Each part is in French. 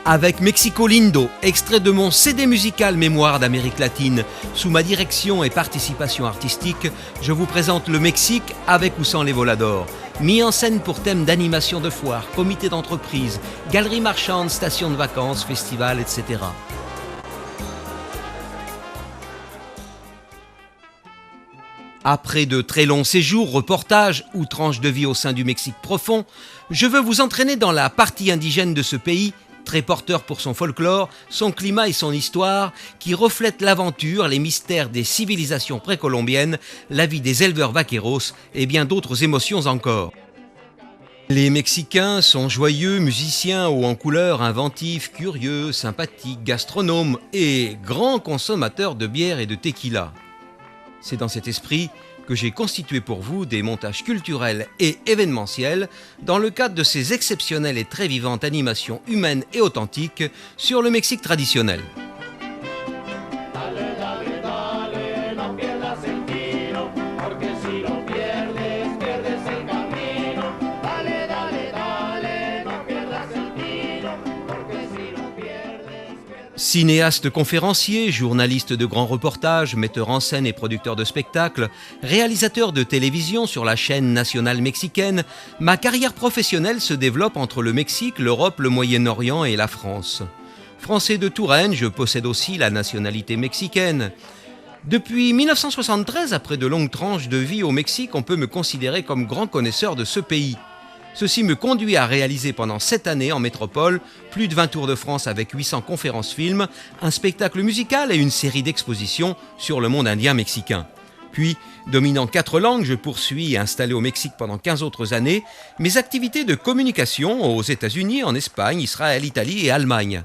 avec Mexico Lindo, extrait de mon CD musical Mémoire d'Amérique latine. Sous ma direction et participation artistique, je vous présente le Mexique avec ou sans les voladors. Mis en scène pour thème d'animation de foire, comité d'entreprise, galerie marchande, station de vacances, festival, etc. Après de très longs séjours, reportages ou tranches de vie au sein du Mexique profond, je veux vous entraîner dans la partie indigène de ce pays, très porteur pour son folklore, son climat et son histoire, qui reflète l'aventure, les mystères des civilisations précolombiennes, la vie des éleveurs vaqueros et bien d'autres émotions encore. Les Mexicains sont joyeux, musiciens hauts en couleur, inventifs, curieux, sympathiques, gastronomes et grands consommateurs de bière et de tequila. C'est dans cet esprit que j'ai constitué pour vous des montages culturels et événementiels dans le cadre de ces exceptionnelles et très vivantes animations humaines et authentiques sur le Mexique traditionnel. Cinéaste conférencier, journaliste de grands reportages, metteur en scène et producteur de spectacles, réalisateur de télévision sur la chaîne nationale mexicaine, ma carrière professionnelle se développe entre le Mexique, l'Europe, le Moyen-Orient et la France. Français de Touraine, je possède aussi la nationalité mexicaine. Depuis 1973, après de longues tranches de vie au Mexique, on peut me considérer comme grand connaisseur de ce pays. Ceci me conduit à réaliser pendant 7 années en métropole plus de 20 tours de France avec 800 conférences films, un spectacle musical et une série d'expositions sur le monde indien mexicain. Puis, dominant 4 langues, je poursuis et installé au Mexique pendant 15 autres années mes activités de communication aux États-Unis, en Espagne, Israël, Italie et Allemagne.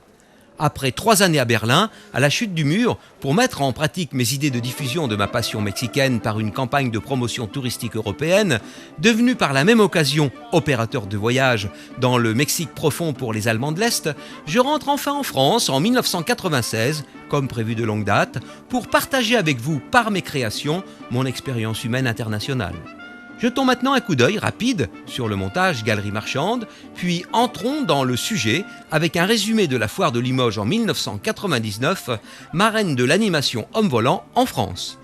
Après 3 années à Berlin, à la chute du mur, pour mettre en pratique mes idées de diffusion de ma passion mexicaine par une campagne de promotion touristique européenne, devenu par la même occasion opérateur de voyage dans le Mexique profond pour les Allemands de l'Est, je rentre enfin en France en 1996, comme prévu de longue date, pour partager avec vous, par mes créations, mon expérience humaine internationale. Jetons maintenant un coup d'œil rapide sur le montage Galerie Marchande, puis entrons dans le sujet avec un résumé de la foire de Limoges en 1999, marraine de l'animation Homme Volant en France.